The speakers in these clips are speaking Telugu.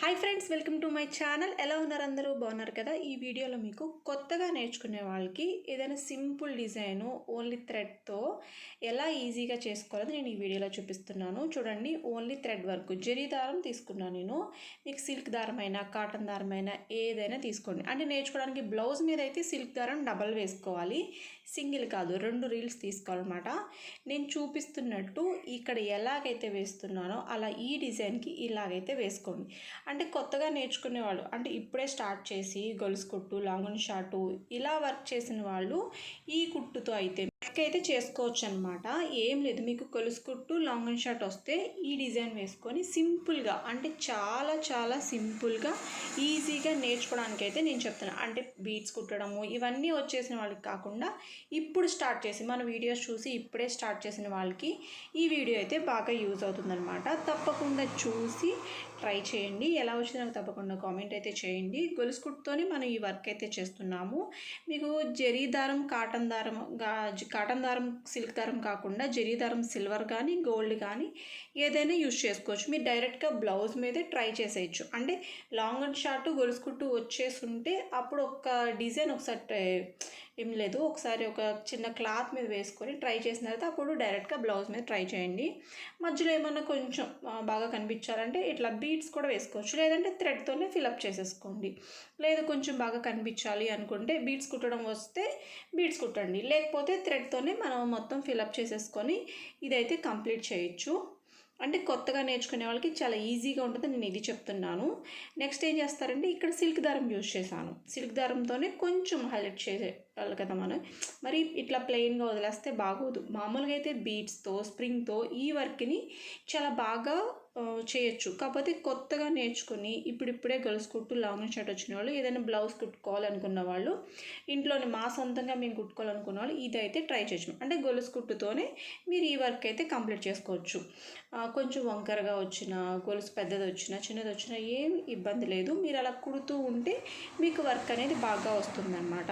Hi friends, welcome to my channel. ఎలా ఉన్నారు? అందరూ బాగున్నారు కదా? ఈ వీడియోలో మీకు కొత్తగా నేర్చుకునే వాళ్ళకి ఏదైనా సింపుల్ డిజైను ఓన్లీ థ్రెడ్తో ఎలా ఈజీగా చేసుకోవాలో నేను ఈ వీడియోలో చూపిస్తున్నాను. చూడండి, ఓన్లీ థ్రెడ్ వర్క్, జరీ దారం తీసుకున్నాను నేను. మీకు సిల్క్ దారమైనా కాటన్ దారమైనా ఏదైనా తీసుకోండి. అంటే నేర్చుకోవడానికి బ్లౌజ్ మీద అయితే సిల్క్ దారం డబల్ వేసుకోవాలి, సింగిల్ కాదు, 2 రీల్స్ తీసుకోవాలన్నమాట. నేను చూపిస్తున్నట్టు ఇక్కడ ఎలాగైతే వేస్తున్నానో అలా ఈ డిజైన్కి ఇలాగైతే వేసుకోండి. అంటే కొత్తగా నేర్చుకునేవాళ్ళు, అంటే ఇప్పుడే స్టార్ట్ చేసి గొలుసు కుట్టు, లాంగ్ షార్టు ఇలా వర్క్ చేసిన వాళ్ళు ఈ కుట్టుతో అయితే చేసుకోవచ్చు అనమాట. ఏం లేదు, మీకు గొలుసు కుట్టు లాంగ్ అండ్ షార్ట్ వస్తే ఈ డిజైన్ వేసుకొని సింపుల్గా, అంటే చాలా చాలా సింపుల్గా ఈజీగా నేర్చుకోవడానికి అయితే నేను చెప్తున్నాను. అంటే బీడ్స్ కుట్టడము ఇవన్నీ వచ్చేసిన వాళ్ళకి కాకుండా ఇప్పుడు స్టార్ట్ చేసి మన వీడియోస్ చూసి ఇప్పుడే స్టార్ట్ చేసిన వాళ్ళకి ఈ వీడియో అయితే బాగా యూజ్ అవుతుందన్నమాట. తప్పకుండా చూసి ట్రై చేయండి. ఎలా వచ్చిందో నాకు తప్పకుండా కామెంట్ అయితే చేయండి. గొలుసు కుట్టుతోని మనం ఈ వర్క్ అయితే చేస్తున్నాము. మీకు జరీ దారం, కాటన్ దారం, సిల్క్ దారం కాకుండా జరీ దారం సిల్వర్ కానీ గోల్డ్ కానీ ఏదైనా యూజ్ చేసుకోవచ్చు. మీరు డైరెక్ట్గా బ్లౌజ్ మీదే ట్రై చేసేయచ్చు. అంటే లాంగ్ అండ్ షార్ట్ గొలుసు కుట్టు వచ్చేస్తుంటే అప్పుడు ఒక డిజైన్ ఒకసారి ఏం లేదు, ఒకసారి ఒక చిన్న క్లాత్ మీద వేసుకొని ట్రై చేసిన తర్వాత అప్పుడు డైరెక్ట్గా బ్లౌజ్ మీద ట్రై చేయండి. మధ్యలో ఏమన్నా కొంచెం బాగా కనిపించాలంటే ఇట్లా బీడ్స్ కూడా వేసుకోవచ్చు, లేదంటే థ్రెడ్తోనే ఫిలప్ చేసేసుకోండి. లేదు కొంచెం బాగా కనిపించాలి అనుకుంటే బీడ్స్ కుట్టడం వస్తే బీడ్స్ కుట్టండి, లేకపోతే థ్రెడ్తోనే మనం మొత్తం ఫిలప్ చేసేసుకొని ఇదైతే కంప్లీట్ చేయొచ్చు. అంటే కొత్తగా నేర్చుకునే వాళ్ళకి చాలా ఈజీగా ఉంటుంది, నేను ఇది చెప్తున్నాను. నెక్స్ట్ ఏం చేస్తారంటే ఇక్కడ సిల్క్ దారం యూజ్ చేశాను. సిల్క్ దారంతోనే కొంచెం హైలైట్ చేసేయాలి కదా మనం, మరి ఇట్లా ప్లెయిన్గా వదిలేస్తే బాగోదు. మామూలుగా అయితే బీడ్స్తో, స్ప్రింగ్తో ఈ వర్క్ని చాలా బాగా చేయొచ్చు. కాకపోతే కొత్తగా నేర్చుకుని ఇప్పుడిప్పుడే గొలుసు కుట్టు, లాంగ్ షర్ట్ వచ్చిన వాళ్ళు, ఏదైనా బ్లౌజ్ కుట్టుకోవాలనుకున్న వాళ్ళు, ఇంట్లోనే మా సొంతంగా మేము కుట్టుకోవాలనుకున్న వాళ్ళు ఇదైతే ట్రై చేయొచ్చు. అంటే గొలుసు కుట్టుతోనే మీరు ఈ వర్క్ అయితే కంప్లీట్ చేసుకోవచ్చు. కొంచెం వంకరగా వచ్చినా, గొలుసు పెద్దది వచ్చినా, చిన్నది వచ్చినా ఏం ఇబ్బంది లేదు. మీరు అలా కుడుతూ ఉంటే మీకు వర్క్ అనేది బాగా వస్తుందన్నమాట.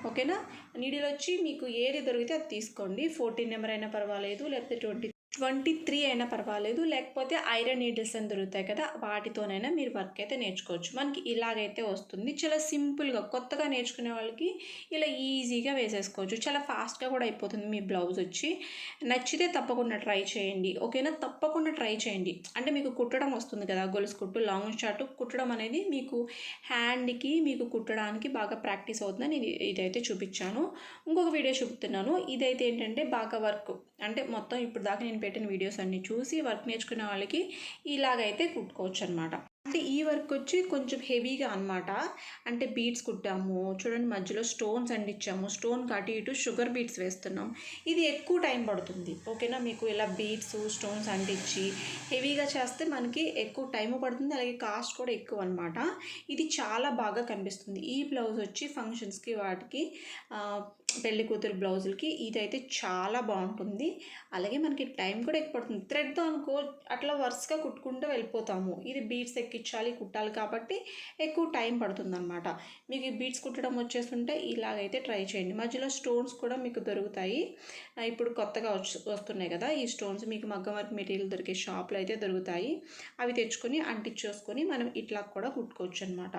ఓకేనా? నీడిల్ వచ్చి మీకు ఏది దొరికితే అది తీసుకోండి. 14 నెంబర్ అయినా పర్వాలేదు, లేకపోతే 23 అయినా పర్వాలేదు, లేకపోతే ఐరన్ నీడిల్స్ అని దొరుకుతాయి కదా, వాటితోనైనా మీరు వర్క్ అయితే నేర్చుకోవచ్చు. మనకి ఇలాగైతే వస్తుంది. చాలా సింపుల్గా కొత్తగా నేర్చుకునే వాళ్ళకి ఇలా ఈజీగా వేసేసుకోవచ్చు. చాలా ఫాస్ట్గా కూడా అయిపోతుంది మీ బ్లౌజ్ వచ్చి. నచ్చితే తప్పకుండా ట్రై చేయండి. ఓకేనా? తప్పకుండా ట్రై చేయండి. అంటే మీకు కుట్టడం వస్తుంది కదా, గొలుసు కుట్టు, లాంగ్ షార్ట్ కుట్టడం అనేది మీకు హ్యాండ్కి మీకు కుట్టడానికి బాగా ప్రాక్టీస్ అవుతుందని ఇదైతే చూపించాను. ఇంకొక వీడియో చూపుతున్నాను. ఇదైతే ఏంటంటే బాగా వర్క్, అంటే మొత్తం ఇప్పుడు దాకా నేను పెట్టిన వీడియోస్ అన్నీ చూసి వర్క్ నేర్చుకునే వాళ్ళకి ఇలాగైతే కుట్టుకోవచ్చు అనమాట. అంటే ఈ వర్క్ వచ్చి కొంచెం హెవీగా అనమాట. అంటే బీడ్స్ కుట్టాము చూడండి, మధ్యలో స్టోన్స్ అంటించాము, స్టోన్ అటు ఇటు షుగర్ బీడ్స్ వేస్తున్నాం. ఇది ఎక్కువ టైం పడుతుంది. ఓకేనా? మీకు ఇలా బీడ్స్, స్టోన్స్ అంటించి హెవీగా చేస్తే మనకి ఎక్కువ టైం పడుతుంది, అలాగే కాస్ట్ కూడా ఎక్కువ అనమాట. ఇది చాలా బాగా కనిపిస్తుంది. ఈ బ్లౌజ్ వచ్చి ఫంక్షన్స్కి, వాటికి పెళ్లి కూతురు బ్లౌజులకి ఇదైతే చాలా బాగుంటుంది. అలాగే మనకి టైం కూడా ఎక్కువ పడుతుంది. థ్రెడ్తో అనుకో అట్లా వరుసగా కుట్టుకుంటూ వెళ్ళిపోతాము. ఇది బీడ్స్ ఎక్కించాలి, కుట్టాలి కాబట్టి ఎక్కువ టైం పడుతుంది అనమాట. మీకు ఈ బీడ్స్ కుట్టడం వచ్చేస్తుంటే ఇలాగైతే ట్రై చేయండి. మధ్యలో స్టోన్స్ కూడా మీకు దొరుకుతాయి. ఇప్పుడు కొత్తగా వస్తున్నాయి కదా ఈ స్టోన్స్, మీకు మగ్గం వర్క్ మెటీరియల్ దొరికే షాప్లో అయితే దొరుకుతాయి. అవి తెచ్చుకొని అంటించేసుకొని మనం ఇట్లా కూడా కుట్టుకోవచ్చు అనమాట.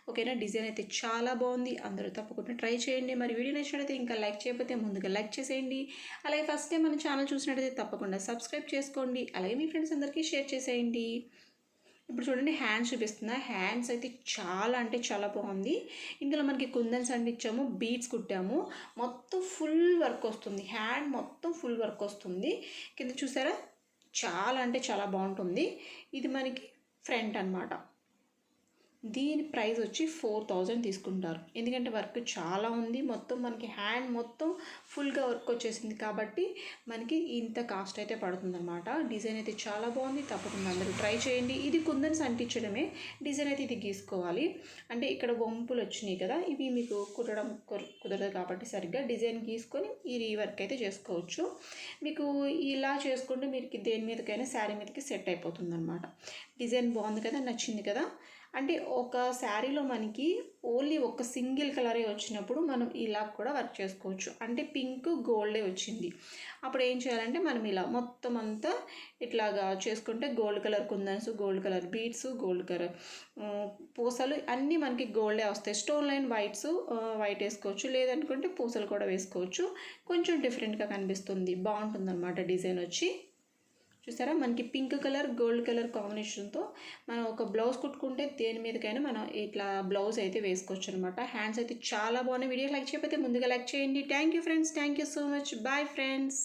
ఓకేనా? డిజైన్ అయితే చాలా బాగుంది. అందరూ తప్పకుండా ట్రై చేయండి. మరి వీడియో నచ్చినట్లయితే ఇంకా లైక్ చేయకపోతే ముందుగా లైక్ చేసేయండి. అలాగే ఫస్ట్ టైం మన ఛానల్ చూసినట్లయితే తప్పకుండా సబ్స్క్రైబ్ చేసుకోండి. అలాగే మీ ఫ్రెండ్స్ అందరికీ షేర్ చేసేయండి. ఇప్పుడు చూడండి, హ్యాండ్స్ చూపిస్తున్నా. హ్యాండ్స్ అయితే చాలా అంటే చాలా బాగుంది. ఇందులో మనకి కుందన్స్ అంటించాము, బీడ్స్ కుట్టాము, మొత్తం ఫుల్ వర్క్ వస్తుంది. హ్యాండ్ మొత్తం ఫుల్ వర్క్ వస్తుంది. కింద చూసారా, చాలా అంటే చాలా బాగుంటుంది. ఇది మనకి ఫ్రంట్ అనమాట. దీని ప్రైస్ వచ్చి 4000 తీసుకుంటారు. ఎందుకంటే వర్క్ చాలా ఉంది, మొత్తం మనకి హ్యాండ్ మొత్తం ఫుల్గా వర్క్ వచ్చేసింది కాబట్టి మనకి ఇంత కాస్ట్ అయితే పడుతుందన్నమాట. డిజైన్ అయితే చాలా బాగుంది. తప్పకుండా అందరూ ట్రై చేయండి. ఇది కుందన్స్ అంటించడమే, డిజైన్ అయితే ఇది గీసుకోవాలి. అంటే ఇక్కడ వంపులు వచ్చినాయి కదా, ఇవి మీకు కుట్టడం కుదరదు కాబట్టి సరిగ్గా డిజైన్ గీసుకొని ఈ వర్క్ అయితే చేసుకోవచ్చు. మీకు ఇలా చేసుకుంటే మీరు దేని మీదకైనా శారీ మీదకి సెట్ అయిపోతుంది అనమాట. డిజైన్ బాగుంది కదా, నచ్చింది కదా. అంటే ఒక శారీలో మనకి ఓన్లీ ఒక సింగిల్ కలరే వచ్చినప్పుడు మనం ఇలా కూడా వర్క్ చేసుకోవచ్చు. అంటే పింక్ గోల్డే వచ్చింది, అప్పుడు ఏం చేయాలంటే మనం ఇలా మొత్తం అంతా ఇట్లాగా చేసుకుంటే gold colour kundans, gold colour beads, gold colour పూసలు అన్నీ మనకి గోల్డే వస్తాయి. స్టోన్ లైన్ వైట్ వేసుకోవచ్చు, లేదనుకుంటే పూసలు కూడా వేసుకోవచ్చు. కొంచెం డిఫరెంట్గా కనిపిస్తుంది, బాగుంటుంది అనమాట డిజైన్ వచ్చి. చూసారా, మనకి పింక్ కలర్ గోల్డ్ కలర్ కాంబినేషన్తో మనం ఒక బ్లౌజ్ కుట్టుకుంటే దేని మీదకైనా మనం ఇట్లా బ్లౌజ్ అయితే వేసుకోవచ్చు అనమాట. హ్యాండ్స్ అయితే చాలా బాగున్నాయి. వీడియో లైక్ చేయకపోతే ముందుగా లైక్ చేయండి. Thank you friends, thank you so much. Bye friends.